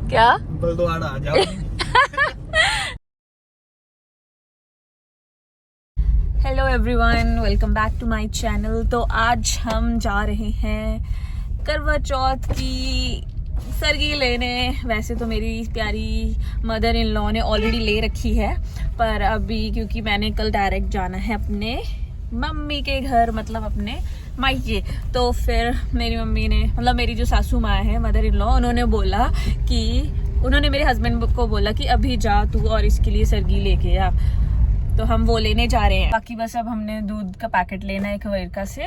क्या बलद्वारा आ जाओ। Hello everyone, welcome back to my channel. तो आज हम जा रहे हैं करवा चौथ की सरगी लेने। वैसे तो मेरी प्यारी मदर इन लॉ ने ऑलरेडी ले रखी है, पर अभी क्योंकि मैंने कल डायरेक्ट जाना है अपने मम्मी के घर, मतलब अपने मायके, तो फिर मेरी मम्मी ने, मतलब मेरी जो सासू माँ है मदर इन लॉ, उन्होंने बोला कि उन्होंने मेरे हस्बैंड को बोला कि अभी जा तू और इसके लिए सरगी लेके आ। तो हम वो लेने जा रहे हैं। बाकी बस अब हमने दूध का पैकेट लेना है खवेरका से।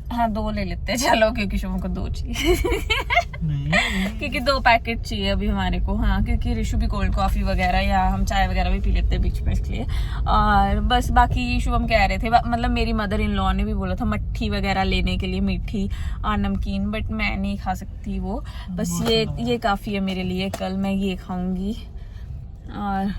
हाँ 2 ले लेते हैं चलो, क्योंकि शुभम को 2 चाहिए। क्योंकि 2 पैकेट चाहिए अभी हमारे को। हाँ, क्योंकि ऋषु भी कोल्ड कॉफी वगैरह या हम चाय वगैरह भी पी लेते हैं बीच में, इसलिए। और बस बाकी शुभम कह रहे थे, मतलब मेरी मदर इन लॉ ने भी बोला था मट्ठी वगैरह लेने के लिए, मीठी और नमकीन, बट मैं नहीं खा सकती वो। बस ये काफ़ी है मेरे लिए। कल मैं ये खाऊंगी और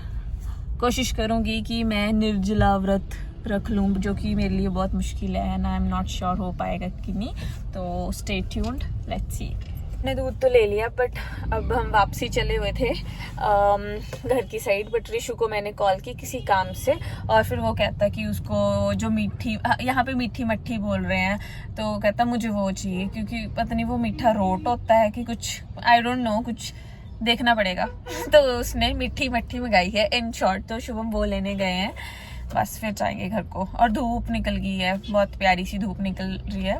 कोशिश करूंगी कि मैं निर्जला व्रत रख लूँ, जो कि मेरे लिए बहुत मुश्किल है and I am not sure हो पाएगा कि नहीं। तो स्टे ट्यून्ड, लेट्स सी। मैंने दूध तो ले लिया, बट अब हम वापसी चले हुए थे घर की साइड। बट ऋषु को मैंने कॉल की किसी काम से, और फिर वो कहता कि उसको जो मीठी, यहाँ पे मीठी मट्ठी बोल रहे हैं, तो कहता मुझे वो चाहिए, क्योंकि पता नहीं वो मीठा रोट होता है कि कुछ, आई डोंट नो, कुछ देखना पड़ेगा। तो उसने मीठी मट्ठी मंगाई है इन शॉर्ट। तो शुभम वो लेने गए हैं, बस फिर जाएंगे घर को। और धूप निकल गई है, बहुत प्यारी सी धूप निकल रही है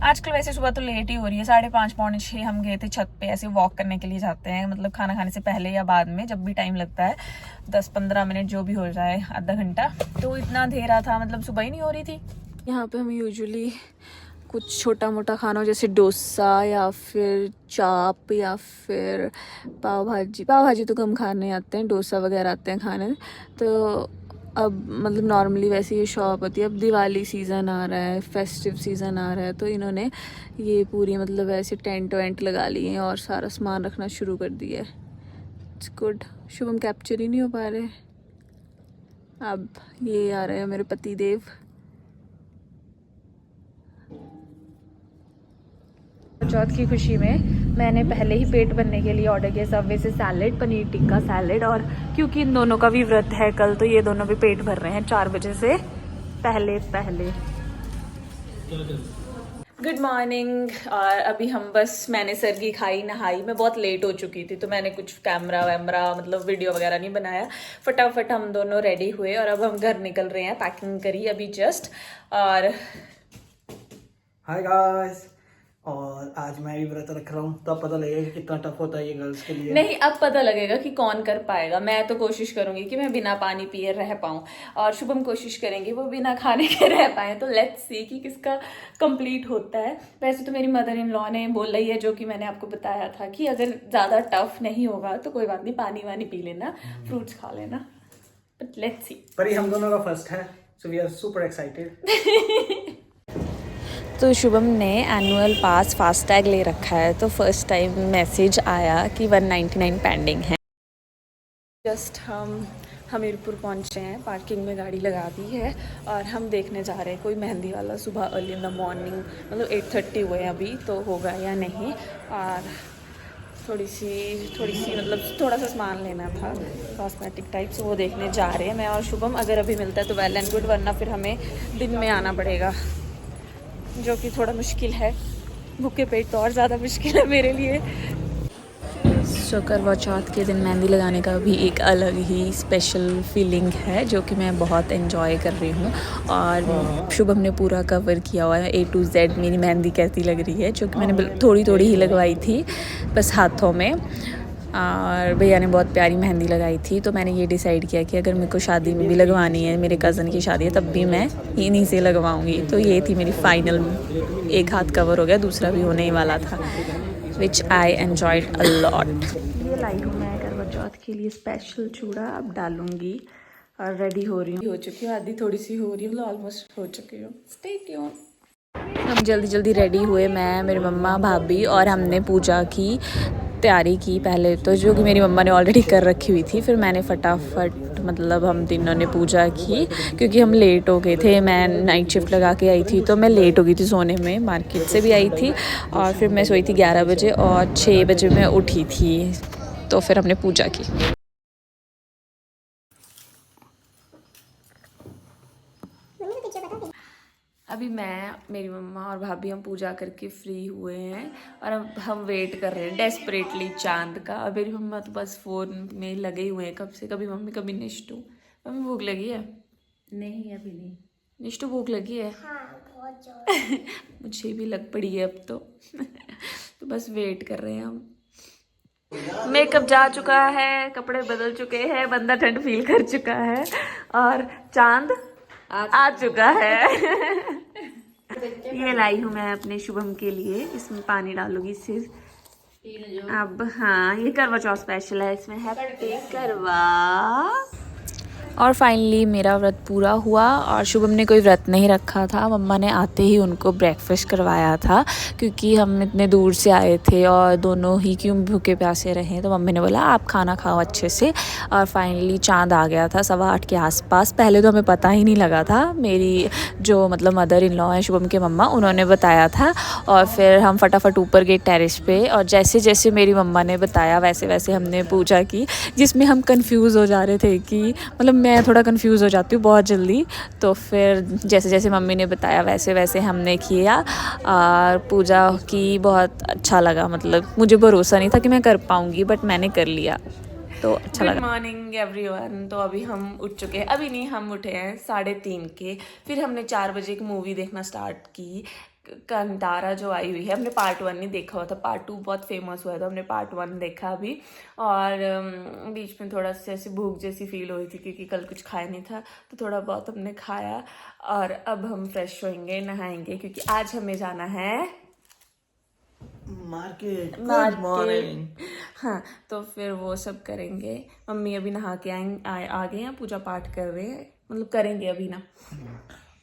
आजकल। वैसे सुबह तो लेट ही हो रही है, 5:30 पौने 6 हम गए थे छत पे। ऐसे वॉक करने के लिए जाते हैं, मतलब खाना खाने से पहले या बाद में, जब भी टाइम लगता है, 10-15 मिनट जो भी हो जाए, आधा घंटा। तो इतना अंधेरा था, मतलब सुबह ही नहीं हो रही थी। यहाँ पे हम यूजुअली कुछ छोटा मोटा खाना, जैसे डोसा या फिर चाप या फिर पाव भाजी तो कम खाने आते हैं, डोसा वगैरह आते हैं खाने। तो अब मतलब नॉर्मली वैसे ये शॉप होती है। अब दिवाली सीज़न आ रहा है, फेस्टिव सीज़न आ रहा है, तो इन्होंने ये पूरी मतलब ऐसे टेंट वेंट लगा लिए हैं और सारा सामान रखना शुरू कर दिया है। It's good. शुभम कैप्चर ही नहीं हो पा रहे। अब ये आ रहे हैं मेरे पति देव। चौथ की खुशी में मैंने पहले ही पेट भरने के लिए ऑर्डर किया सबवे से सैलेड, पनीर टिक्का सैलेड। और क्योंकि इन दोनों का भी व्रत है कल, तो ये दोनों भी पेट भर रहे हैं 4 बजे से पहले। Good morning. और अभी हम बस, मैंने सरगी खाई, नहाई, मैं बहुत लेट हो चुकी थी, तो मैंने कुछ कैमरा वैमरा, मतलब वीडियो वगैरह नहीं बनाया। फटाफट हम दोनों रेडी हुए और अब हम घर निकल रहे हैं। पैकिंग करी अभी जस्ट। और हाय गाइस, और आज मैं भी व्रत रख रहा हूँ, तो अब पता लगेगा कि कितना टफ होता है ये गर्ल्स के लिए। नहीं, अब पता लगेगा कि कौन कर पाएगा। मैं तो कोशिश करूंगी कि मैं बिना पानी पिए रह पाऊं, और शुभम कोशिश करेंगे वो बिना खाने के रह पाए। तो लेट्स सी कि किसका कंप्लीट होता है। वैसे तो मेरी मदर इन लॉ ने बोल रही है, जो कि मैंने आपको बताया था, कि अगर ज़्यादा टफ नहीं होगा तो कोई बात नहीं, पानी वानी पी लेना, फ्रूट्स खा लेना। But let's see. पर ये हम दोनों का फर्स्ट है, so we are super excited. तो शुभम ने एनुअल पास फास्टैग ले रखा है, तो फर्स्ट टाइम मैसेज आया कि 199 पेंडिंग है। जस्ट हम हमीरपुर पहुंचे हैं, पार्किंग में गाड़ी लगा दी है और हम देखने जा रहे हैं कोई मेहंदी वाला सुबह अर्ली इन द मॉर्निंग, मतलब 8:30 हुए अभी, तो होगा या नहीं। और थोड़ी सी मतलब थोड़ा सा सामान लेना था कॉस्मेटिक टाइप, से वो देखने जा रहे हैं मैं और शुभम। अगर अभी मिलता है तो वेल एंड गुड, वरना फिर हमें दिन में आना पड़ेगा, जो कि थोड़ा मुश्किल है। भूखे पेट तो और ज़्यादा मुश्किल है मेरे लिए। करवा चौथ के दिन मेहंदी लगाने का भी एक अलग ही स्पेशल फीलिंग है, जो कि मैं बहुत एंजॉय कर रही हूँ। और शुभम ने पूरा कवर किया हुआ है A to Z मेरी मेहंदी कैसी लग रही है, जो कि मैंने थोड़ी थोड़ी ही लगवाई थी बस हाथों में। और भैया ने बहुत प्यारी मेहंदी लगाई थी, तो मैंने ये डिसाइड किया कि अगर मेरे को शादी में भी लगवानी है, मेरे कज़न की शादी है, तब भी मैं इन्हीं से लगवाऊंगी। तो ये थी मेरी फाइनल, एक हाथ कवर हो गया, दूसरा भी होने ही वाला था, विच आई एन्जॉयड अ लॉट। ये लाई हूँ मैं करवा चौथ के लिए स्पेशल चूड़ा, अब डालूंगी और रेडी हो रही हूँ। हो चुकी हूँ, आधी थोड़ी सी हो रही है, मतलब ऑलमोस्ट हो चुकी हूँ। Stay tune. हम जल्दी जल्दी रेडी हुए, मैं, मेरी मम्मा, भाभी, और हमने पूजा की। तैयारी की पहले तो, जो कि मेरी मम्मा ने ऑलरेडी कर रखी हुई थी। फिर मैंने फटाफट मतलब हम तीनों ने पूजा की, क्योंकि हम लेट हो गए थे। मैं नाइट शिफ्ट लगा के आई थी तो मैं लेट हो गई थी सोने में, मार्केट से भी आई थी। और फिर मैं सोई थी 11 बजे और 6 बजे मैं उठी थी। तो फिर हमने पूजा की। अभी मैं, मेरी मम्मा और भाभी हम पूजा करके फ्री हुए हैं और अब हम वेट कर रहे हैं डेस्परेटली चांद का। और मेरी मम्मा तो बस फ़ोन में लगे हुए हैं कब से, कभी मम्मी कभी निष्ठू। मम्मी भूख लगी है? नहीं अभी नहीं। निष्ठू भूख लगी है? हाँ बहुत जोर। मुझे भी लग पड़ी है अब तो। तो बस वेट कर रहे हैं हम। मेकअप जा चुका है, कपड़े बदल चुके हैं, बंदा ठंड फील कर चुका है और चांद आ चुका है। ये लाई हूँ मैं अपने शुभम के लिए, इसमें पानी डालूंगी इससे। अब हाँ, ये करवा चौथ स्पेशल है, इसमें हैप्पी करवा। और फाइनली मेरा व्रत पूरा हुआ और शुभम ने कोई व्रत नहीं रखा था। मम्मा ने आते ही उनको ब्रेकफास्ट करवाया था, क्योंकि हम इतने दूर से आए थे और दोनों ही क्यों भूखे प्यासे रहे। तो मम्मी ने बोला आप खाना खाओ अच्छे से। और फाइनली चांद आ गया था 8:15 के आसपास। पहले तो हमें पता ही नहीं लगा था, मेरी जो मतलब मदर इन लॉ है शुभम के मम्मा, उन्होंने बताया था। और फिर हम फटाफट ऊपर गए टेरेस पे और जैसे जैसे मेरी मम्मा ने बताया वैसे वैसे हमने पूजा की, जिसमें हम कंफ्यूज हो जा रहे थे कि मतलब मैं थोड़ा कंफ्यूज हो जाती हूँ बहुत जल्दी। तो फिर जैसे जैसे मम्मी ने बताया वैसे वैसे हमने किया और पूजा की। बहुत अच्छा लगा, मतलब मुझे भरोसा नहीं था कि मैं कर पाऊँगी, बट मैंने कर लिया तो अच्छा लगा। Good morning everyone. तो अभी हम उठ चुके हैं, अभी नहीं, हम उठे हैं 3:30 के। फिर हमने 4 बजे एक मूवी देखना स्टार्ट की, कंतारा जो आई हुई है। हमने पार्ट 1 नहीं देखा हुआ था, पार्ट 2 बहुत फेमस हुआ था, हमने पार्ट 1 देखा अभी। और बीच में थोड़ा सा ऐसी भूख जैसी फील हो रही थी, क्योंकि कल कुछ खाया नहीं था, तो थोड़ा बहुत हमने खाया। और अब हम फ्रेश होंगे, नहाएंगे, क्योंकि आज हमें जाना है मार्केट। Good morning. हाँ, तो फिर वो सब करेंगे। मम्मी अभी नहा के आ गए हैं, पूजा पाठ कर रहे हैं, मतलब करेंगे अभी ना।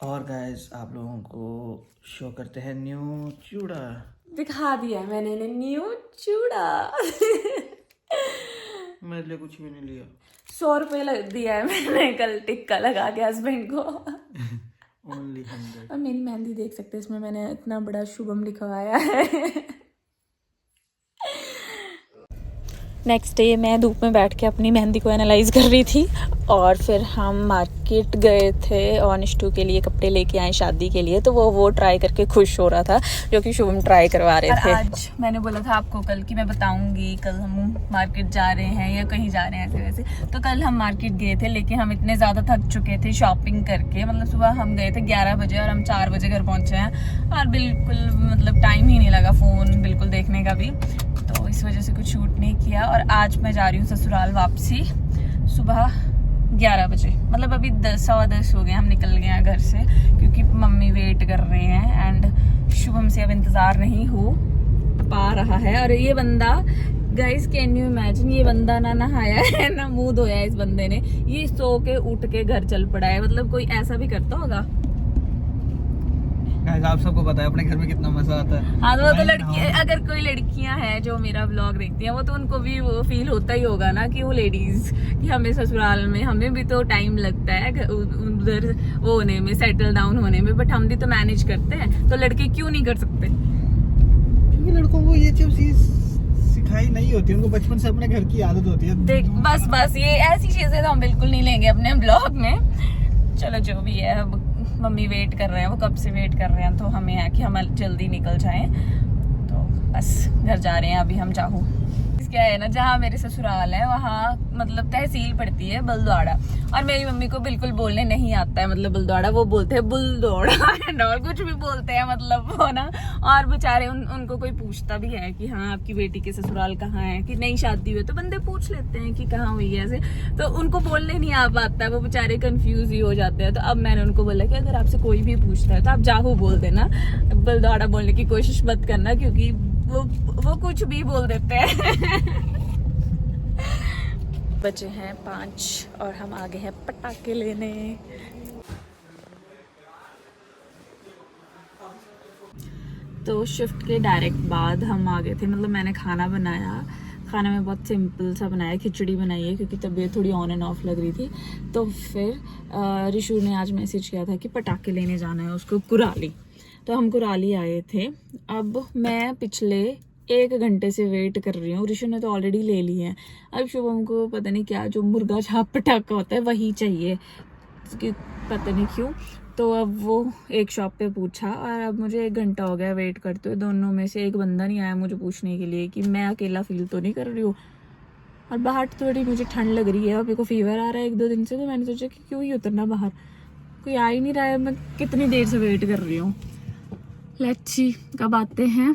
और गाइस आप लोगों को शो करते हैं न्यू चूड़ा। दिखा दिया है मैंने इन्हें न्यू चूड़ा। मेरे लिए कुछ भी नहीं लिया। 100 रुपये दिया है मैंने कल टिक्का लगा के हस्बैंड को। ओनली 100। और मेरी मेहंदी देख सकते हैं, इसमें मैंने इतना बड़ा शुभम लिखवाया है। नेक्स्ट डे मैं धूप में बैठ के अपनी मेहंदी को एनालाइज कर रही थी। और फिर हम मार्केट गए थे और निष्ठू के लिए कपड़े लेके आए शादी के लिए। तो वो ट्राई करके खुश हो रहा था, जो कि शुभम ट्राई करवा रहे थे। आज मैंने बोला था आपको कल कि मैं बताऊंगी कल हम मार्केट जा रहे हैं या कहीं जा रहे हैं ऐसे वैसे। तो कल हम मार्केट गए थे, लेकिन हम इतने ज़्यादा थक चुके थे शॉपिंग करके। मतलब सुबह हम गए थे 11 बजे और हम 4 बजे घर पहुँचे हैं और बिल्कुल मतलब टाइम ही नहीं लगा फ़ोन बिल्कुल देखने का भी। तो इस वजह से कुछ शूट नहीं किया। और आज मैं जा रही हूँ ससुराल वापसी सुबह 11 बजे, मतलब अभी 10:15 हो गए, हम निकल गए हैं घर से, क्योंकि मम्मी वेट कर रहे हैं एंड शुभम से अब इंतज़ार नहीं हो पा रहा है। और ये बंदा, गाइस कैन यू इमेजिन, ये बंदा ना नहाया है ना मुंह धोया है इस बंदे ने, ये सो के उठ के घर चल पड़ा है। मतलब कोई ऐसा भी करता होगा? आप सबको पता है अपने घर में कितना मजा आता है। हाँ, तो वो तो लड़की, अगर कोई लड़कियां हैं जो मेरा व्लॉग देखती हैं, वो तो उनको भी वो फील होता ही होगा ना कि वो लेडीज, कि हमें ससुराल में, हमें भी तो टाइम लगता है उधर वो होने में, सेटल डाउन होने में, बट हम भी तो मैनेज करते हैं। तो लड़के क्यों नहीं कर सकते? क्योंकि लड़कों को ये चीज सिखाई नहीं होती, उनको बचपन से अपने घर की आदत होती है। देख बस ये ऐसी चीजें तो हम बिल्कुल नहीं लेंगे अपने ब्लॉग में। चलो जो भी है, अब मम्मी वेट कर रहे हैं, वो कब से वेट कर रहे हैं, तो हमें है कि हम जल्दी निकल जाएं। तो बस घर जा रहे हैं अभी हम जाहू। क्या है ना, जहाँ मेरे ससुराल है वहाँ मतलब तहसील पड़ती है बलद्वाड़ा, और मेरी मम्मी को बिल्कुल बोलने नहीं आता है मतलब बलद्वाड़ा, वो बोलते हैं बुलदौड़ा और कुछ भी बोलते हैं मतलब वो ना। और बेचारे उनको कोई पूछता भी है कि हाँ आपकी बेटी के ससुराल कहाँ है, कि नई शादी हुई, तो बंदे पूछ लेते हैं कि कहाँ हुई है ऐसे, तो उनको बोलने नहीं आ पाता है, वो बेचारे कंफ्यूज ही हो जाते हैं। तो अब मैंने उनको बोला कि अगर आपसे कोई भी पूछता है तो आप जाहू बोल देना, बलद्वाड़ा बोलने की कोशिश मत करना, क्योंकि वो कुछ भी बोल देते हैं। बजे हैं 5 और हम आगे हैं पटाखे लेने। तो शिफ्ट के डायरेक्ट बाद हम आ गए थे, मतलब मैंने खाना बनाया खाना मैं बहुत सिंपल सा बनाया, खिचड़ी बनाई है क्योंकि तबीयत थोड़ी ऑन एंड ऑफ लग रही थी। तो फिर ऋषु ने आज मैसेज किया था कि पटाखे लेने जाना है उसको कुराली, तो हम कुराली आए थे। अब मैं पिछले 1 घंटे से वेट कर रही हूँ, ऋषु ने तो ऑलरेडी ले ली है। अब शुभम को पता नहीं क्या जो मुर्गा छाप पटाखा होता है वही चाहिए, पता नहीं क्यों। तो अब वो एक शॉप पे पूछा और अब मुझे 1 घंटा हो गया वेट करते हुए। दोनों में से एक बंदा नहीं आया मुझे पूछने के लिए कि मैं अकेला फील तो नहीं कर रही हूँ। और बाहर थोड़ी मुझे ठंड लग रही है और मेरे को फीवर आ रहा है 1-2 दिन से, तो मैंने सोचा कि क्यों ही उतरना बाहर, कोई आ ही नहीं रहा है। मैं कितनी देर से वेट कर रही हूँ। लेट्स सी कब आते हैं।